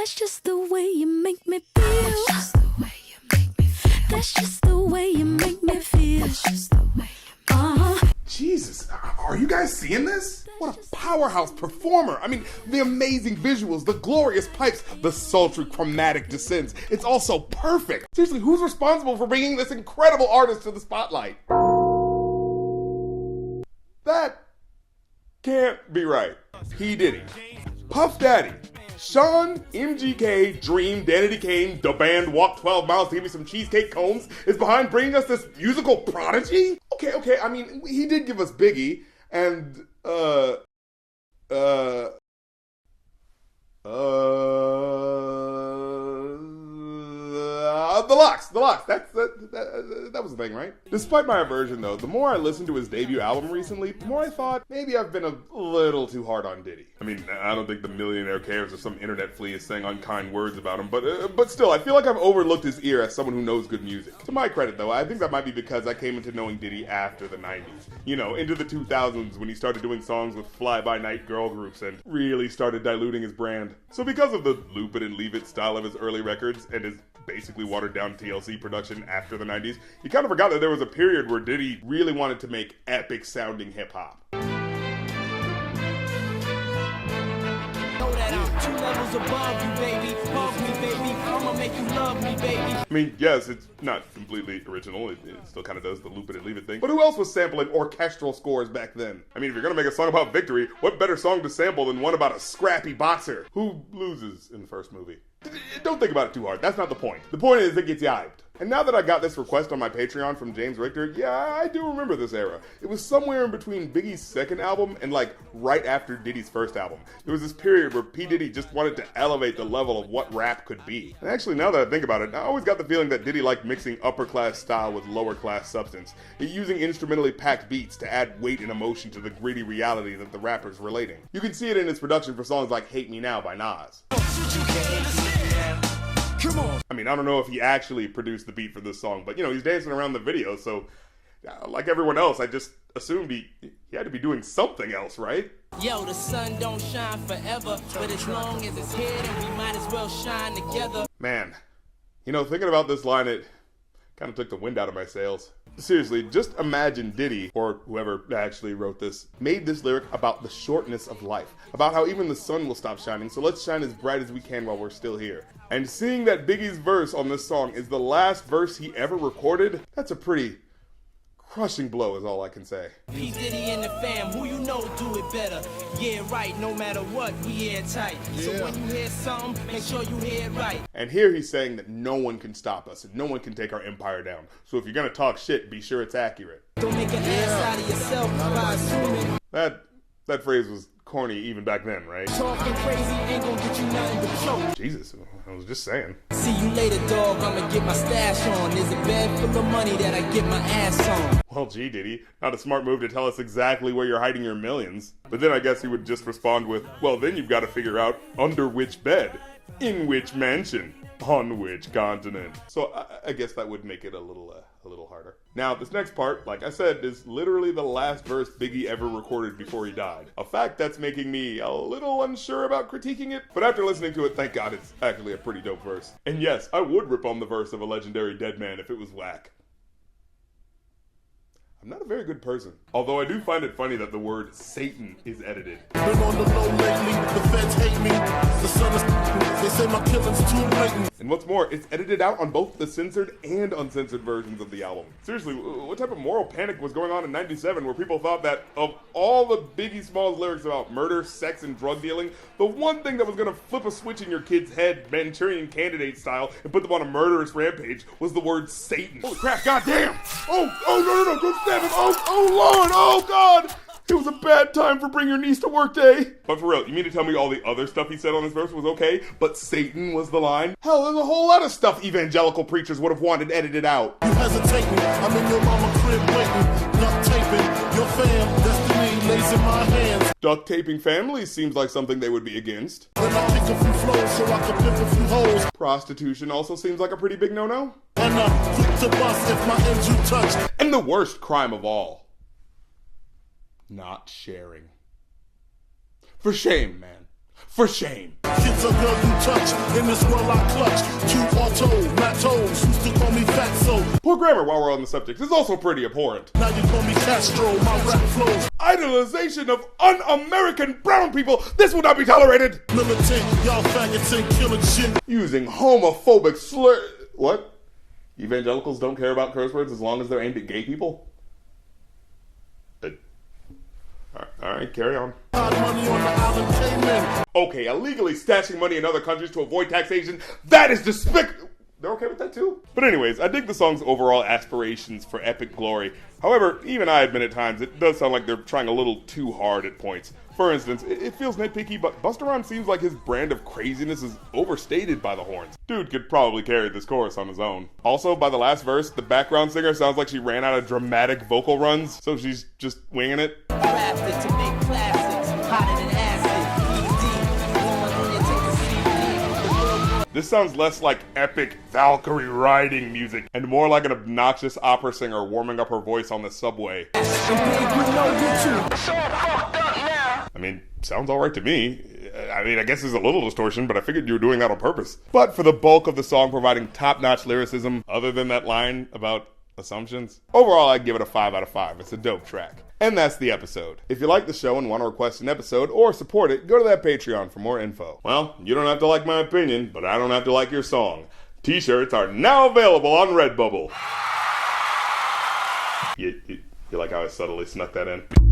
That's just the way you make me feel. That's just the way you make me feel. That's just the way you make me feel. That's just the way you make me feel. Jesus, are you guys seeing this? What a powerhouse performer. I mean, the amazing visuals, the glorious pipes, the sultry chromatic descents. It's all so perfect. Seriously, who's responsible for bringing this incredible artist to the spotlight? That can't be right. P. Diddy, Puff Daddy, Sean, MGK, Dream, Danity Kane, the band Walk 12 Miles to Give Me Some Cheesecake Combs is behind bringing us this musical prodigy? Okay, I mean, he did give us Biggie, and, the Locks. That was the thing, right? Despite my aversion, though, the more I listened to his debut album recently, the more I thought maybe I've been a little too hard on Diddy. I mean, I don't think the millionaire cares if some internet flea is saying unkind words about him, but still, I feel like I've overlooked his ear as someone who knows good music. To my credit, though, I think that might be because I came into knowing Diddy after the 90s. You know, into the 2000s when he started doing songs with fly-by-night girl groups and really started diluting his brand. So because of the loop it and leave it style of his early records and his basically watered down TLC production after the 90s, you kind of forgot that there was a period where Diddy really wanted to make epic sounding hip hop. Two levels above you, baby. Love me, baby. I'ma make you love me, baby. I mean, yes, it's not completely original. It still kind of does the loop it and leave it thing. But who else was sampling orchestral scores back then? I mean, if you're gonna make a song about victory, what better song to sample than one about a scrappy boxer who loses in the first movie? Don't think about it too hard. That's not the point. The point is it gets you hyped. And now that I got this request on my Patreon from James Richter, yeah, I do remember this era. It was somewhere in between Biggie's second album and like right after Diddy's first album. There was this period where P. Diddy just wanted to elevate the level of what rap could be. And actually, now that I think about it, I always got the feeling that Diddy liked mixing upper class style with lower class substance, using instrumentally packed beats to add weight and emotion to the gritty reality that the rapper's relating. You can see it in his production for songs like Hate Me Now by Nas. Come on. I mean, I don't know if he actually produced the beat for this song, but you know, he's dancing around the video, so like everyone else, I just assumed he had to be doing something else, right? Yo, the sun don't shine forever, but as long as it's here, then we might as well shine together. Man, you know, thinking about this line, it kind of took the wind out of my sails. Seriously, just imagine Diddy, or whoever actually wrote this, made this lyric about the shortness of life, about how even the sun will stop shining, so let's shine as bright as we can while we're still here. And seeing that Biggie's verse on this song is the last verse he ever recorded, that's a pretty crushing blow is all I can say. P. Diddy and the fam, who you know do it better. Yeah, right, no matter what, we airtight. So when you hear something, make sure you hear it right. And here he's saying that no one can stop us and no one can take our empire down. So if you're gonna talk shit, be sure it's accurate. Don't make an ass out of yourself by assuming. That phrase was corny even back then, right? Talking crazy ain't gonna get you nothing but choke. Jesus, I was just saying. See you later, dog. I'ma get my stash on. There's a bag full of money that I get my ass on. Well, gee, Diddy, not a smart move to tell us exactly where you're hiding your millions. But then I guess he would just respond with, well, then you've got to figure out under which bed, in which mansion, on which continent. So I guess that would make it a little harder. Now, this next part, like I said, is literally the last verse Biggie ever recorded before he died. A fact that's making me a little unsure about critiquing it, but after listening to it, thank God it's actually a pretty dope verse. And yes, I would rip on the verse of a legendary dead man if it was whack. I'm not a very good person. Although I do find it funny that the word Satan is edited. Been on the low lately, the feds hate me. The sun is, they say my killing's too blatant. And what's more, it's edited out on both the censored and uncensored versions of the album. Seriously, what type of moral panic was going on in '97 where people thought that of all the Biggie Smalls lyrics about murder, sex, and drug dealing, the one thing that was gonna flip a switch in your kid's head, Manchurian Candidate style, and put them on a murderous rampage was the word Satan. Holy crap, goddamn! Oh, no, don't stab him! Oh, Lord, oh, God! It was a bad time for Bring Your Niece to Work Day. But for real, you mean to tell me all the other stuff he said on his verse was okay, but Satan was the line? Hell, there's a whole lot of stuff evangelical preachers would have wanted edited out. You hesitating, I'm in your mama crib waiting, duct taping, your fam, destiny lays in my hands. Duct taping families seems like something they would be against. When I pick a few flows so I can pick a few holes. Prostitution also seems like a pretty big no-no. And I'm quick to bust if my ends you touch. And the worst crime of all, not sharing. For shame, man. For shame. Kids a girl you touch, in this world I clutch. Two auto, Matos, used to call me Fatso. Poor grammar while we're on the subject is also pretty abhorrent. Now you call me Castro, my rap flows. Idolization of un-American brown people, this will not be tolerated. Militant, y'all faggots ain't killing shit. Using homophobic slur... What? Evangelicals don't care about curse words as long as they're aimed at gay people? Alright, carry on. Money on the island Cayman. Okay, illegally stashing money in other countries to avoid taxation, that is despicable. They're okay with that too? But anyways, I dig the song's overall aspirations for epic glory. However, even I admit at times it does sound like they're trying a little too hard at points. For instance, it feels nitpicky, but Busta Rhymes seems like his brand of craziness is overstated by the horns. Dude could probably carry this chorus on his own. Also, by the last verse, the background singer sounds like she ran out of dramatic vocal runs, so she's just winging it. Crafted to make classics, hotter than acid. This sounds less like epic Valkyrie riding music and more like an obnoxious opera singer warming up her voice on the subway. I mean, sounds alright to me. I guess there's a little distortion, but I figured you were doing that on purpose. But for the bulk of the song providing top-notch lyricism, other than that line about assumptions, overall I'd give it a 5 out of 5. It's a dope track. And that's the episode. If you like the show and want to request an episode or support it, go to that Patreon for more info. Well, you don't have to like my opinion, but I don't have to like your song. T-shirts are now available on Redbubble. You like how I subtly snuck that in?